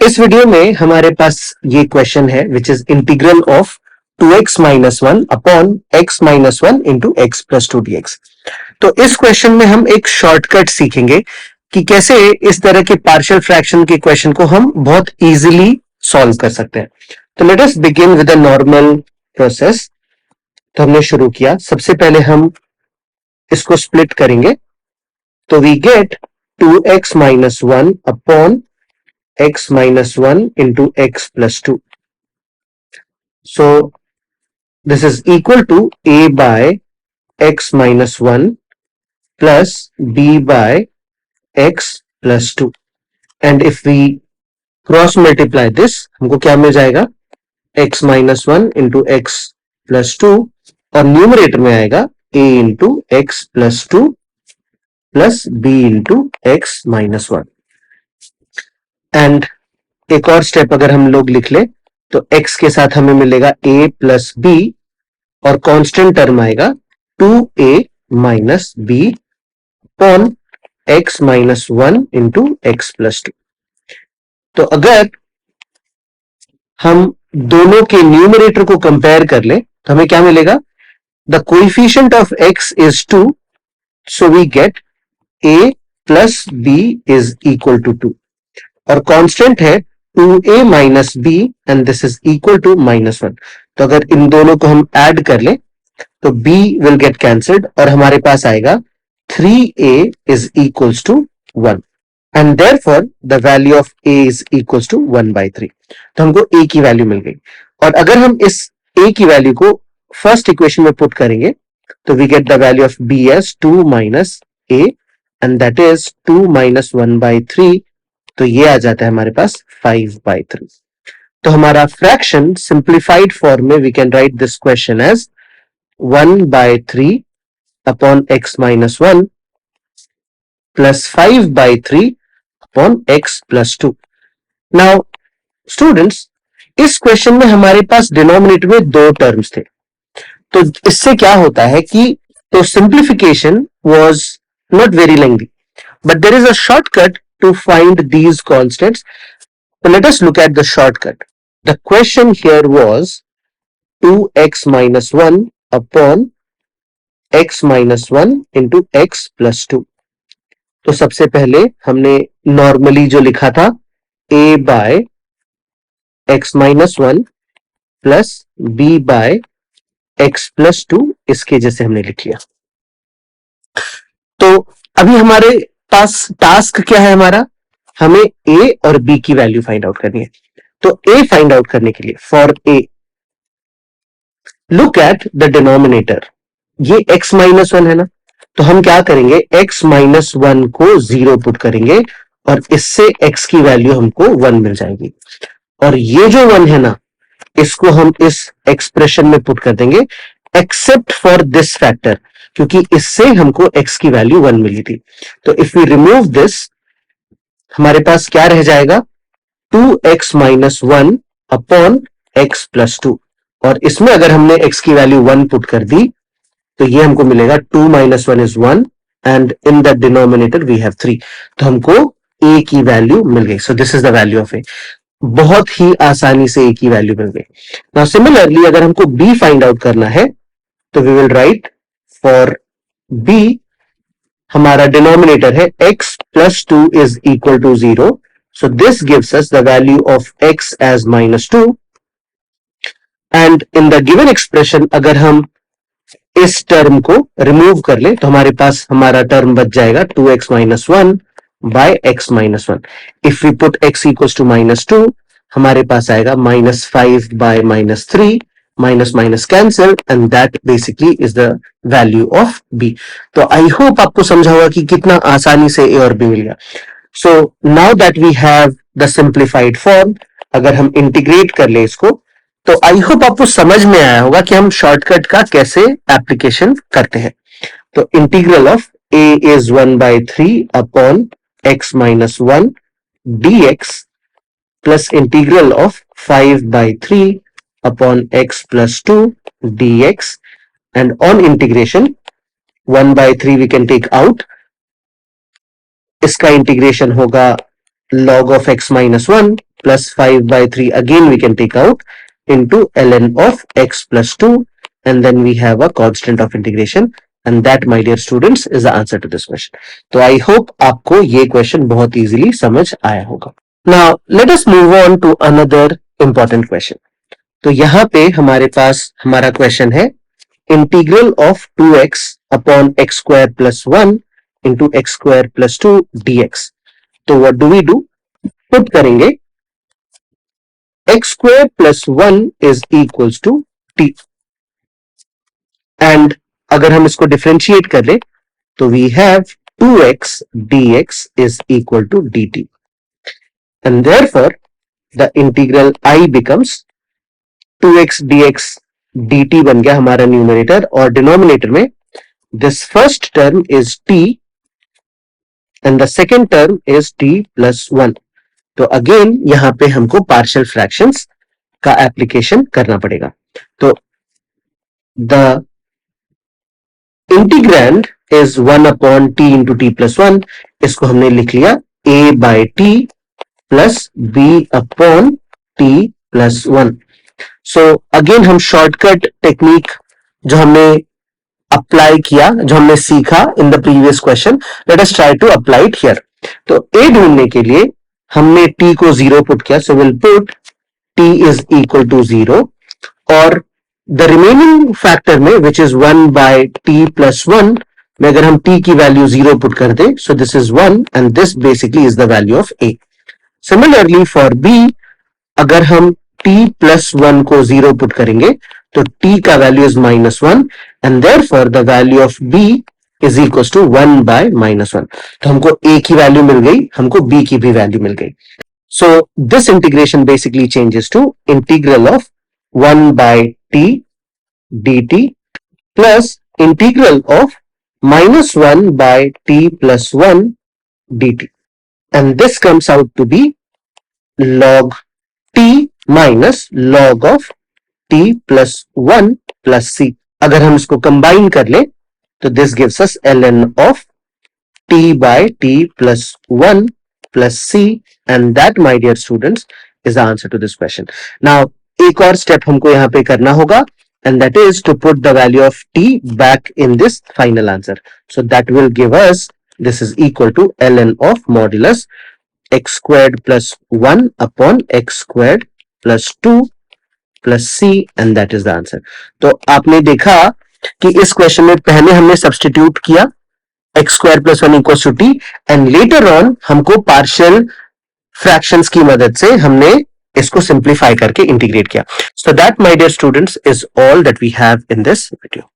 इस वीडियो में हमारे पास ये क्वेश्चन है which is integral of 2x minus 1 upon x minus 1 into x plus 2 dx। तो इस क्वेश्चन में हम एक शॉर्टकट सीखेंगे कि कैसे इस तरह के पार्शियल फ्रैक्शन के क्वेश्चन को हम बहुत इजीली सॉल्व कर सकते हैं। तो let us begin with a normal process. तो हमने शुरू किया, सबसे पहले हम इसको स्प्लिट करेंगे तो we get 2x minus 1 upon x minus 1 into x plus 2. So this is equal to a by x minus 1 plus b by x plus 2. And if we cross multiply this, हमको क्या मिल जाएगा? x minus 1 into x plus 2 और numerator में आएगा a into x plus 2 plus b into x minus 1. And एक और step अगर हम लोग लिख ले तो x के साथ हमें मिलेगा a प्लस b और कांस्टेंट टर्म आएगा 2a minus b upon x minus 1 into x plus 2। तो अगर हम दोनों के न्यूमरेटर को कंपेयर कर ले तो हमें क्या मिलेगा? The coefficient of x is 2, so we get a plus b is equal to 2 और कांस्टेंट है 2a minus b and this is equal to minus 1। तो अगर इन दोनों को हम ऐड कर ले तो b विल गेट कैंसल्ड और हमारे पास आएगा 3a is equals to 1 and therefore the value of a is equals to 1/3। तो हमको a की वैल्यू मिल गई और अगर हम इस a की वैल्यू को फर्स्ट इक्वेशन में पुट करेंगे तो we get the value of b as 2 minus a and that is 2 minus 1/3। तो ये आ जाता है हमारे पास 5/3। तो हमारा फ्रैक्शन सिंप्लीफाइड फॉर्म में we can write this question as 1/3 upon x minus 1 plus 5/3 upon x plus 2। Now students, इस question में हमारे पास डिनोमिनेटर में दो टर्म्स थे, तो इससे क्या होता है कि तो simplification was not very lengthy but there is a shortcut to find these constants. So let us look at the shortcut. The question here was 2x minus 1 upon x minus 1 into x plus 2. तो सबसे पहले हमने normally जो लिखा था a by x minus 1 plus b by x plus 2 इसके जैसे हमने लिख लिया। तो अभी हमारे पास टास्क क्या है हमारा? हमें a और b की वैल्यू फाइंड आउट करनी है। तो a फाइंड आउट करने के लिए for a look at the denominator, ये x माइनस 1 है ना, तो हम क्या करेंगे x माइनस 1 को 0 पुट करेंगे और इससे x की वैल्यू हमको 1 मिल जाएगी और ये जो 1 है ना इसको हम इस एक्सप्रेशन में पुट कर देंगे एक्सेप्ट फॉर दिस फैक्टर, क्योंकि इससे हमको x की वैल्यू 1 मिली थी। तो इफ वी रिमूव दिस हमारे पास क्या रह जाएगा? 2x minus 1 upon x plus 2 और इसमें अगर हमने x की वैल्यू 1 पुट कर दी तो ये हमको मिलेगा 2 minus 1 is 1 and in the denominator we have 3। तो हमको a की वैल्यू मिल गई। So this is the value of a। बहुत ही आसानी से a की वैल्यू मिल गई। नाउ सिमिलरली अगर हमको b फाइंड आउट करना है तो we will write for b हमारा डिनोमिनेटर है x plus 2 is equal to 0. So this gives us the value of x as minus 2. And in the given expression अगर हम इस टर्म को रिमूव कर ले तो हमारे पास हमारा टर्म बच जाएगा 2x minus 1 by x minus 1. If we put x equals to minus 2 हमारे पास आएगा minus 5 by minus 3, minus minus cancel and that basically is the value of b। तो आई होप आपको समझा होगा कि कितना आसानी से a और b मिल गया। So now that we have the simplified form, अगर हम इंटीग्रेट कर ले इसको तो आई होप आपको समझ में आया होगा कि हम शॉर्टकट का कैसे एप्लीकेशन करते हैं। तो integral of a is 1/3 upon x minus 1 dx plus integral of 5/3 upon x plus 2 dx and on integration 1/3 we can take out, इसका इंटीग्रेशन होगा log of x minus 1 plus 5/3 again we can take out into ln of x plus 2, and then we have a constant of integration, and that, my dear students, is the answer to this question. तो I hope आपको ये question बहुत easily समझ आया होगा. Now let us move on to another important question. तो यहाँ पे हमारे पास हमारा question है integral of 2x upon x square plus 1 into x square plus 2 dx. तो what do we do? Put करेंगे x square plus 1 is equals to t, and अगर हम इसको differentiate कर ले तो we have 2x dx is equal to dt, and therefore the integral I becomes 2x dx dt बन गया हमारा न्यूमरेटर, और डिनोमिनेटर में this first term is t and the second term is t plus 1. तो again यहां पे हमको partial fractions का एप्लीकेशन करना पड़ेगा. तो the integrand is 1 upon t into t plus 1. इसको हमने लिख लिया a by t plus b upon t plus 1. So again हम शॉर्टकट टेक्निक जो हमने अप्लाई किया, जो हमने सीखा in the previous question, let us try to apply it here. तो a ढूंढने के लिए हमने t को 0 पुट किया, so will put t is equal to 0, और द रिमेनिंग फैक्टर में which is 1 by t plus 1 में अगर हम t की वैल्यू 0 पुट कर दे, so this is 1 and this basically is the value of a. Similarly for b, अगर हम t प्लस 1 को 0 पुट करेंगे तो t का value is -1 and therefore the value of b is equal to 1 by -1. तो हमको a की वैल्यू मिल गई, हमको b की भी वैल्यू मिल गई. So this integration basically changes to integral of 1 by t dt plus integral of -1 by t plus 1 dt, and this comes out to be log t minus log of t plus 1 plus c. अगर हम इसको combine कर ले तो this gives us ln of t by t plus 1 plus c, and that, my dear students, is the answer to this question. Now एक और step हमको यहाँ पे करना होगा, and that is to put the value of t back in this final answer. So that will give us, this is equal to ln of modulus x squared plus 1 upon x squared plus 2 plus c, and that is the answer. तो आपने देखा कि इस question में पहले हमने substitute किया x square plus 1 equal to t, and later on हमको पार्शियल फ्रैक्शंस की मदद से हमने इसको सिंप्लीफाई करके इंटीग्रेट किया. So that, my dear students, is all that we have in this video.